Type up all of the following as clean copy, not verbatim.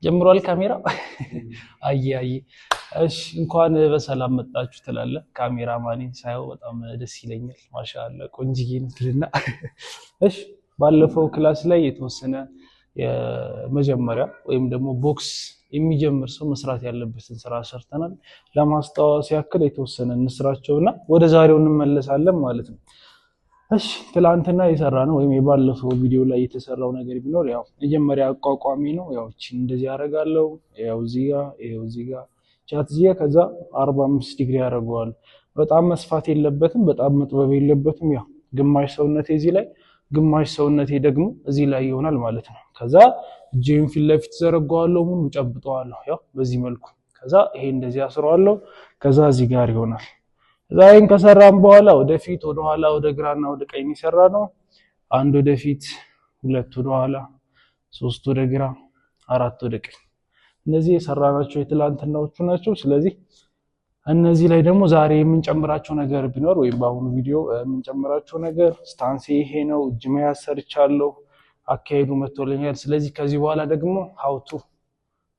ጀምሯል ካሜራ አይ እሺ እንኳን በሰላም መጣችሁ ትላለህ ካሜራማኔ ሳይው በጣም ደስ ይለኛል ማሻአላ ቆንጂዬ እንትልና እሺ ባለፈው ክላስ ላይ የተወሰነ የመጀመሪያ ወይም ደግሞ ቦክስ የሚጀምር ሰው መስራት ያለበትን ስራ ሰርተናል ለማስተዋወስ ያክል የተወሰነ እንስራቸውና ወደ ዛሬው እንመለሳለን ማለት ነው እሺ ትላንትና የሰራነው ወይም የባለፈው ቪዲዮ ላይ የተሰራው ነገር ቢኖር ያው መጀመሪያ አቋቋሚ ነው ያው እቺ እንደዚህ ያረጋለው ያው እዚህ ጋር ቻት እዚህ ከዛ 45 ዲግሪ ያረጋዋል በጣም መስፋት የለበትም በጣም መጥበብ የለበትም ያው ግማሽ ሰውነቴ እዚህ ላይ ግማሽ ሰውነቴ ደግሞ እዚህ ላይ ይሆናል ማለት ነው ከዛ እጄን ፊት ለፊት ዘረጋዋለሁ ሙሉ ጨብጠዋለሁ ያው በዚህ መልኩ ከዛ ይሄ እንደዚህ አስረዋለሁ ከዛ እዚህ ጋር ይሆናል ዛይን ከሰራን በኋላ ወደፊት ወደ ኋላ ወደ ግራና ወደ ቀኝ ይሰራ ነው አንድ ወደፊት ሁለት ወደ ኋላ ሶስት ወደ ግራ አራት ወደ ቀኝ እነዚህ የሰራናቸው የትላንትናዎቹ ናቸው ስለዚህ እነዚህ ላይ ደግሞ ዛሬ የምንጨምራቸው ነገር ቢኖር ወይ በአሁኑ ቪዲዮ የምንጨምራቸው ነገር ስታንስ ይሄ ነው እጅ መያዝ ሰርቻለሁ አካሄዱ መጥቶልኛል ስለዚህ ከዚህ በኋላ ደግሞ how to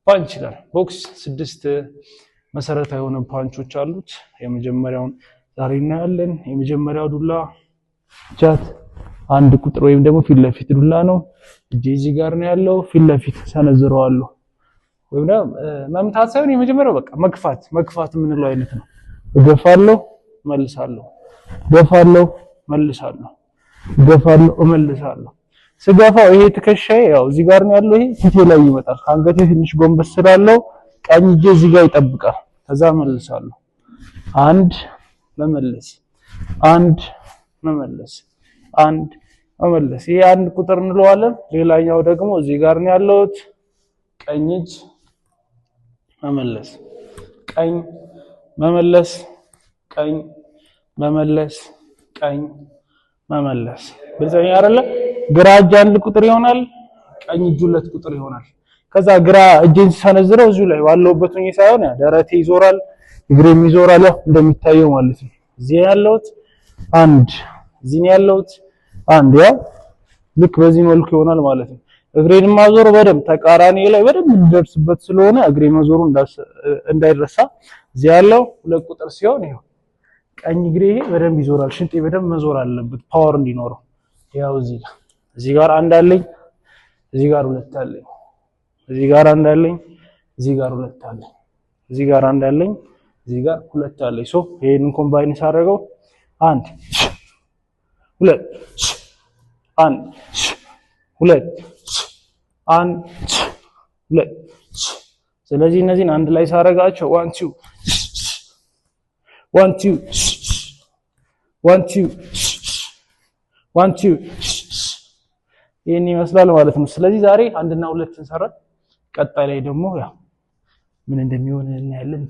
ፓንች ይላል ቦክስ 6 መሰረታዊ የሆኑ ፓንቾች አሉት የመጀመሪያውን ዛሬ እናያለን የመጀመሪያው ዱላ ቻት አንድ ቁጥር ወይም ደግሞ ፊት ለፊት ዱላ ነው እዚህ ጋር ነው ያለው ፊት ለፊት ሰነዝረዋለሁ ወይም ደግሞ መምታት ሳይሆን የመጀመሪያው በቃ መግፋት ምንለው አይነት ነው ገፋለሁ መልሳለሁ ገፋለሁ መልሳለሁ ገፋለሁ እመልሳለሁ ስገፋው ይሄ ትከሻዬ ያው እዚህ ጋር ነው ያለው ይሄ ፊቴ ላይ ይመጣል አንገቴ ትንሽ ጎንበስ ስላለው ቀኝ እጄ እዚህ ጋር ይጠብቃል ከዛ መልሳለሁ አንድ መመለስ ይሄ አንድ ቁጥር እንለዋለን ሌላኛው ደግሞ እዚህ ጋር ነው ያለው ቀኝ እጅ መመለስ ቀኝ መመለስ ቀኝ መመለስ ቀኝ መመለስ ብልጽኛ አይደለ ግራ እጅ አንድ ቁጥር ይሆናል ቀኝ እጅ ሁለት ቁጥር ይሆናል ከዛ ግራ እጄን ሰነዝረው እዚሁ ላይ ባለውበት ነው ሳይሆን ደረቴ ይዞራል እግሬም ይዞራል እንደሚታየው ማለት ነው እዚህ ያለውት አንድ እዚህ ነው ያለውት አንድ ያው ልክ በዚህ መልኩ ይሆናል ማለት ነው እግሬን ማዞር በደም ተቃራኒ ላይ በደም እንደርስበት ስለሆነ እግሬ መዞሩ እንዳይረሳ እዚህ ያለው ሁለት ቁጥር ሲሆን ይሄው ቀኝ እግሬ በደም ይዞራል ሽንጤ በደም መዞር አለበት ፓወር እንዲኖረው ያው እዚህ ጋር አንድ አለኝ እዚህ ጋር ሁለት አለኝ እዚህ ጋር አንድ አለኝ እዚህ ጋር ሁለት አለኝ እዚህ ጋር አንድ አለኝ እዚህ ጋር ሁለት አለኝ ሶ ይሄንን ኮምባይን ሳደርገው አንድ ሁለት አንድ ሁለት አንድ ሁለት ስለዚህ እነዚህን አንድ ላይ ሳደርጋቸው 1 2 1 2 ይሄን ይመስላል ማለት ነው ስለዚህ ዛሬ አንድና ሁለት እንሰራ ቀጣይ ላይ ደግሞ ያው ምን እንደሚሆን እናያለን